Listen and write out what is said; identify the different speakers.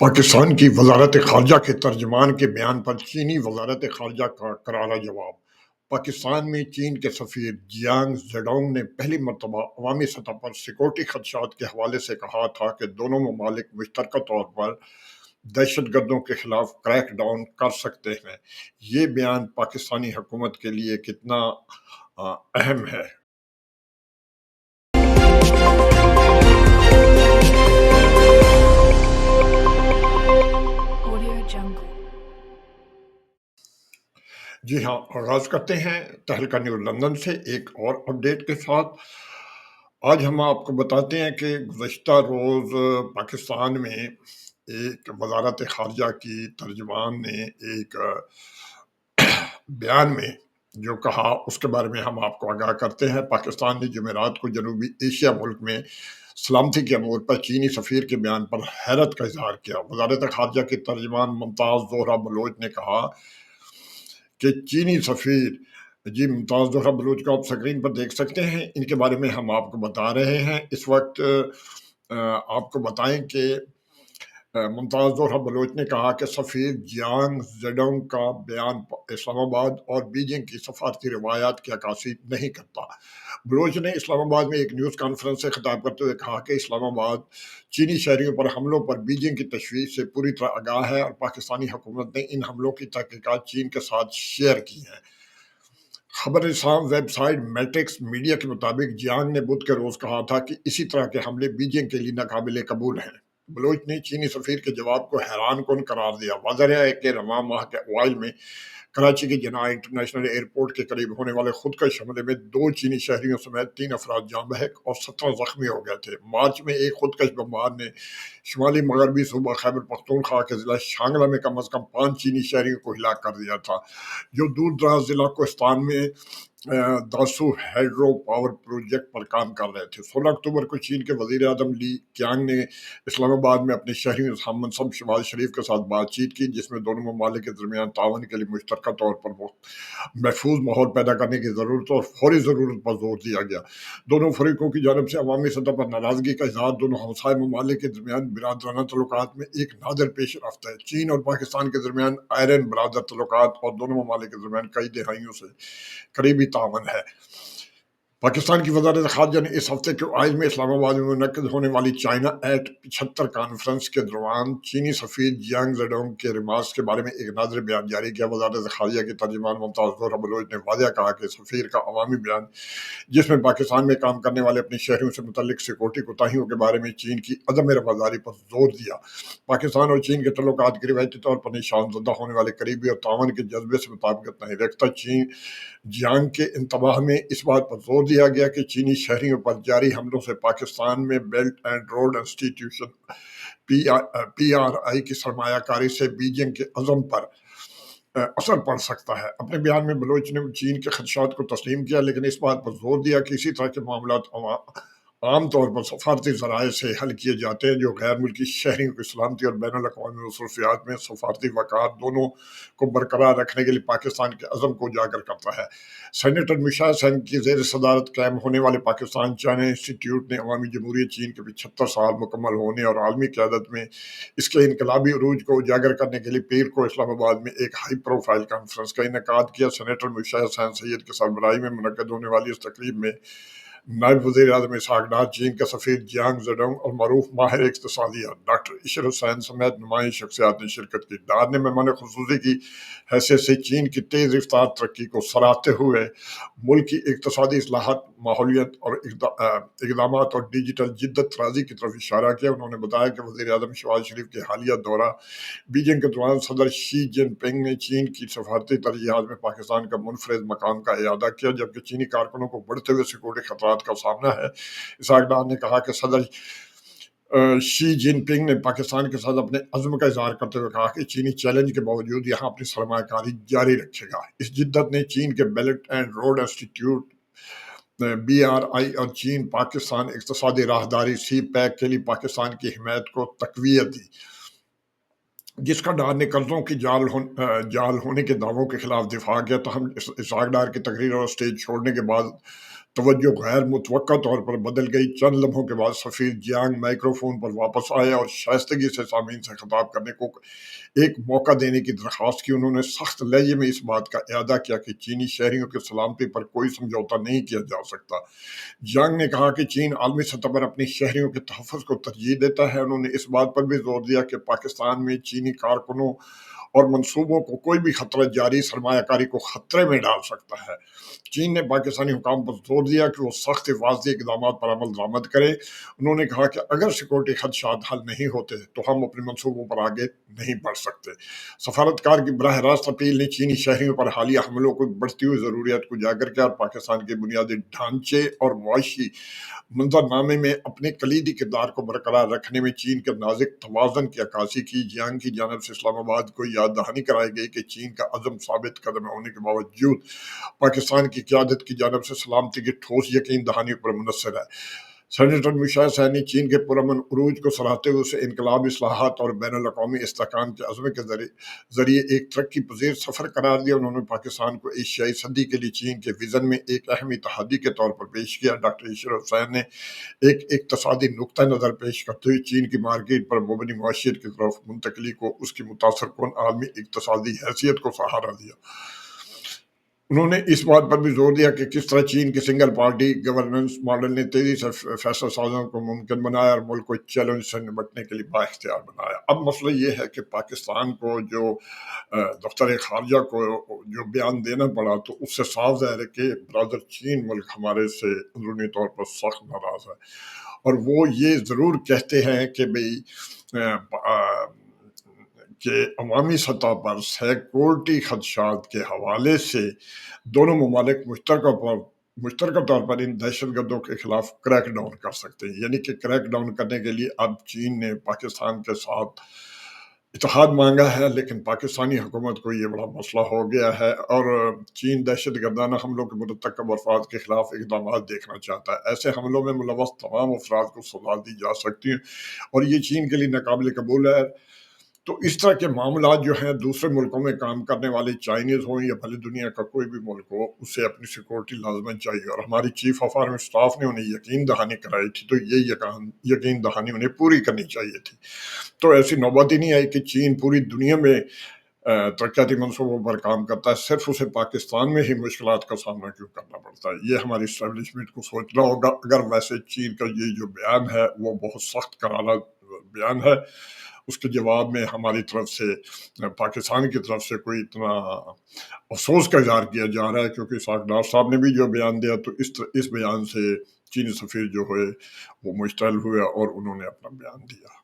Speaker 1: पाकिस्तान की वज़ारत ख़ारिजा के तर्जुमान के बयान पर चीनी वज़ारत ख़ारिजा का करारा जवाब। पाकिस्तान में चीन के सफ़ीर जियांग ज़ेडोंग ने पहली मरतबा अवामी सतह पर सिक्योरिटी ख़दशात के हवाले से कहा था कि दोनों ममालिक मुश्तरका तौर पर दहशतगर्दों के खिलाफ क्रैक डाउन कर सकते हैं। ये बयान पाकिस्तानी हुकूमत के लिए कितना अहम है?
Speaker 2: Audio Jungle.
Speaker 1: जी हाँ, आगाज़ करते हैं तहलका न्यूज़ लंदन से एक और अपडेट के साथ। आज हम आपको बताते हैं कि गुज़श्ता रोज़ पाकिस्तान में एक वज़ारत ख़ारिजा की तर्जुमान ने एक बयान में जो कहा उसके बारे में हम आपको आगाह करते हैं। पाकिस्तान ने जुमेरात को जनूबी एशिया मुल्क में सलामती के अमूर पर चीनी सफ़ीर के बयान पर हैरत का इज़हार किया। वज़ारत ख़ारिजा की तर्जुमान मुमताज़ ज़ोहरा बलोच ने कहा कि चीनी सफ़ीर जी मुमताज़ ज़ोहरा बलूच को आप स्क्रीन पर देख सकते हैं। इनके बारे में हम आपको बता रहे हैं। इस वक्त आपको बताएं कि मुमताज़ ज़ोहरा बलूच ने कहा कि सफ़ीर जियांग ज़ेडोंग का बयान इस्लामाबाद और बीजिंग की सफारती रवायात की अक्कासी नहीं करता। बलूच ने इस्लामाबाद में एक न्यूज़ कॉन्फ्रेंस से खिताब करते हुए कहा कि इस्लामाबाद चीनी शहरियों पर हमलों पर बीजिंग की तशवीश से पूरी तरह आगाह है और पाकिस्तानी हुकूमत ने इन हमलों की तहकीकात चीन के साथ शेयर की है। खबर-ए-शाम वेबसाइट मैट्रिक्स मीडिया के मुताबिक जियांग ने बुध के रोज कहा था कि इसी तरह के हमले बीजिंग के लिए नाकाबिले कबूल हैं। बलोच ने चीनी सफीर के जवाब को हैरानकुन करार दिया। वाज़ेह है कि रवां माह के अवाइल में कराची के जना इंटरनेशनल एयरपोर्ट के करीब होने वाले खुदकश हमले में 2 चीनी शहरियों समेत 3 अफराद जाँ बहक और 17 जख्मी हो गए थे। मार्च में एक खुदकश बमबार ने शुमाली मगरबी सूबा खैबर पख्तूनख्वा के जिला शांगला में कम अज कम 5 चीनी शहरियों को हिलाक कर दिया था, जो दूर दराज जिला कोस्तान में दासू हाइड्रो पावर प्रोजेक्ट पर काम कर रहे थे। 16 अक्टूबर को चीन के वजीर आजम ली क्यांग ने इस्लामाबाद में अपने शहरियों हममनसब शहबाज शरीफ के साथ बातचीत की, जिसमें दोनों ममालिक के दरमियान ताउन के लिए मुश्तरका तौर पर महफूज माहौल पैदा करने की ज़रूरत और फौरी ज़रूरत पर जोर दिया गया। दोनों फरीकों की जानब से अवामी सतह पर नाराज़गी का इजहार दोनों हमसाय ममालिक के दरमियान बिरादराना तल्लुकात में एक नादिर पेश रफ्त है। चीन और पाकिस्तान के दरमियान आयरन बरादर तल्लुकात और दोनों ममालिक के दरमियान कई दहाइयों से करीबी तावन है। पाकिस्तान की वज़ारत ख़ारिजा ने इस हफ्ते के आइज में इस्लामाबाद में मुनक्किद होने वाली चाइना एट 75 कॉन्फ्रेंस के दौरान चीनी सफ़ीर जियांग ज़ेडोंग के रिमार्क्स के बारे में एक नाज़िर बयान जारी किया। वज़ारत ख़ारिजा की तर्जुमान मुमताज़ ज़ोहरा बलोच ने वाज़ेह कहा कि सफ़ीर का अवामी बयान, जिसमें पाकिस्तान में काम करने वाले अपने शहरियों से मुतल्लिक सिक्योरिटी कोताहियों के बारे में चीन की अदम रवादारी पर जोर दिया। पाकिस्तान और चीन के तल्लुकात की रिवायती तौर पर निशानज़दा होने वाले करीबी और तावन के जज्बे से मुताबिकत नहीं रखता। चीन जियांग के इंतबाह में इस बात पर जोर दिया गया कि चीनी शहरियों पर जारी हमलों से पाकिस्तान में belt and road institution PRI की सरमायाकारी से बीजिंग के अज़म पर असर पड़ सकता है। अपने बयान में बलोच ने चीन के खदशात को तस्लीम किया, लेकिन इस बात पर जोर दिया कि इसी तरह के मामला आमतौर पर सफारती ज़राए से हल किए जाते हैं, जो गैर मुल्की शहरियों की सलामती और बैनुल अक़वामी मसरूफियात में सफारती वक़ार दोनों को बरकरार रखने के लिए पाकिस्तान के अज़म को उजागर करता है। सेनेटर मिशा सेन की ज़ेर सदारत कायम होने वाले पाकिस्तान चाइना इंस्टीट्यूट ने अवामी जमहूरियत चीन के 75 साल मुकम्मल होने और आलमी क़यादत में इसके इनकलाबी अरूज को उजागर करने के लिए पीर को इस्लामाबाद में एक हाई प्रोफाइल कॉन्फ्रेंस का इनेकाद किया। सेनेटर मिशा हुसैन सैयद के सरबराही में मुनक्किद होने वाली इस तकरीब में नायब वज़ीर आज़म इसहाक डार, चीन के सफ़ीर जियांग ज़ेडोंग और मरूफ माहिर इक़्तिसादियत डॉक्टर इशर हुसैन समेत नुमाइंदा शख्सियात ने शिरकत की। डार ने मेहमान खुसूसी की हैसियत से चीन की तेज़ रफ्तार तरक्की को सराहते हुए मुल्क की इक़्तिसादी इस्लाहात, माहौलियत और इक़दामात और डिजिटल जिद्दत तराज़ी की तरफ इशारा किया। उन्होंने बताया कि वज़ीर आज़म शहबाज शरीफ के हालिया दौरा बीजिंग के दौरान सदर शी जिनपिंग ने चीन की सफारती तरजीहात में पाकिस्तान का मुनफरिद मकाम का इयादा किया, जबकि चीनी कारकुनों को बढ़ते हुए सिक्योरिटी खतरात का सामना है। इसहाक डार ने कहा कि सदर शी जिनपिंग ने पाकिस्तान के साथ अपने अज़्म का इज़हार करते हुए कहा कि चीनी चैलेंज के बावजूद यहाँ अपनी सरमायाकारी जारी रखेगा। इस जिद्दत ने चीन के belt and road institute BRI और चीन पाकिस्तान इक़्तिसादी राहदारी CPEC के लिए पाकिस्तान की हिमायत को तक़वियत दी, जिसका डार ने कर्जों की जाल होने के दावों के खिलाफ दिफा किया। तो हम इसहाक डार की तकरीर और स्टेज छोड़ने के बाद तवज्जो गैर मुतवक्का तौर पर बदल गई। चंद लम्हों के बाद सफ़ीर जियांग माइक्रोफ़ोन पर वापस आए और शाइस्तगी से सामीन से खिताब करने को एक मौका देने की दरख्वास्त की। उन्होंने सख्त लहजे में इस बात का इआदा किया कि चीनी शहरियों की सलामती पर कोई समझौता नहीं किया जा सकता। जियांग ने कहा कि चीन आलमी सतह पर अपने शहरियों के तहफ़्फ़ुज़ को तरजीह देता है। उन्होंने इस बात पर भी जोर दिया कि पाकिस्तान में चीनी कारकुनों और मंसूबों को कोई भी खतरा जारी सरमायाकारी को खतरे में डाल सकता है। चीन ने पाकिस्तानी हुकाम पर जोर दिया कि वो सख्त हिफाजती इकदाम पर अमल दरामद करे। उन्होंने कहा कि अगर सिक्योरिटी खदशात हल नहीं होते तो हम अपने मनसूबों पर आगे नहीं बढ़ सकते। सफारतकार की बराह रास्त अपील ने चीनी शहरियों पर हालिया हमलों को बढ़ती हुई ज़रूरियात को उजागर किया और पाकिस्तान के बुनियादी ढांचे और मुआशी मंजरनामे में अपने कलीदी किरदार को बरकरार रखने में चीन के नाजुक तवाज़ुन की अक्कासी की। जियांग की जानब से इस्लामाबाद को याद दहानी कराई गई कि चीन का अज़म साबित कदम होने के बावजूद पाकिस्तान की क़यादत की जानब से सलामती की ठोस यकीन दहानी पर मुनसर है। सेनेटर मिशेल सैन ने चीन के पुरअमन उरूज को सराहते हुए उसे इनकलाब, इस्लाहात और बैनुल अक़वामी इस्तेहकाम के अज़्म के ज़रिए एक तरक्की पज़ीर सफ़र करार दिया। उन्होंने पाकिस्तान को एशियाई सदी के लिए चीन के विज़न में एक अहम इत्तेहादी के तौर पर पेश किया। डॉक्टर इशरत सैन ने एक इक़्तिसादी नुक्ता नज़र पेश करते हुए चीन की मार्केट पर मुबनी मुआशियत की तरफ मुंतकली को उसकी मुतासर कुन आलमी इक़्तिसादी हैसियत को सहारा दिया। उन्होंने इस बात पर भी जोर दिया कि किस तरह चीन की सिंगल पार्टी गवर्नेंस मॉडल ने तेजी से फैसला साजों को मुमकिन बनाया और मुल्क को चैलेंज से निपटने के लिए बाइख्तियार बनाया। अब मसला ये है कि पाकिस्तान को जो दफ्तर खारजा को जो बयान देना पड़ा, तो उससे साफ ज़ाहिर है कि ब्रदर चीन मुल्क हमारे से अंदरूनी तौर पर सख्त नाराज़ है और वो ये ज़रूर कहते हैं कि भाई कि अवामी सतह पर सिक्योरिटी खदशात के हवाले से दोनों ममालिक मुश्तरका तौर पर इन दहशतगर्दों के खिलाफ क्रैक डाउन कर सकते हैं। यानी कि क्रैक डाउन करने के लिए अब चीन ने पाकिस्तान के साथ इत्तेहाद मांगा है, लेकिन पाकिस्तानी हुकूमत को ये बड़ा मसला हो गया है और चीन दहशतगर्दाना हमलों के मुरतकब अफराद के खिलाफ इकदाम देखना चाहता है। ऐसे हमलों में मुलव्वस तमाम अफराद को सजा दी जा सकती है और ये चीन के लिए नाकाबिल कबूल है। तो इस तरह के मामलात जो हैं, दूसरे मुल्कों में काम करने वाले चाइनीज़ हों या भले दुनिया का कोई भी मुल्क हो, उसे अपनी सिक्योरिटी लाज़मन चाहिए और हमारी चीफ ऑफ आर्मी स्टाफ ने उन्हें यकीन दहानी कराई थी, तो ये यकीन दहानी उन्हें पूरी करनी चाहिए थी। तो ऐसी नौबत ही नहीं आई कि चीन पूरी दुनिया में तरक्याती मनसूबों पर काम करता है, सिर्फ उसे पाकिस्तान में ही मुश्किलात का सामना क्यों करना पड़ता है। ये हमारी इस्टेब्लिशमेंट को सोचना होगा। अगर वैसे चीन का ये जो बयान है वो बहुत सख्त करारा बयान है, उसके जवाब में हमारी तरफ से पाकिस्तान की तरफ से कोई इतना अफसोस का इज़हार किया जा रहा है, क्योंकि इसाक डार साहब ने भी जो बयान दिया, तो इस बयान से चीनी सफ़ीर जो है वो मुश्तअल हुए और उन्होंने अपना बयान दिया।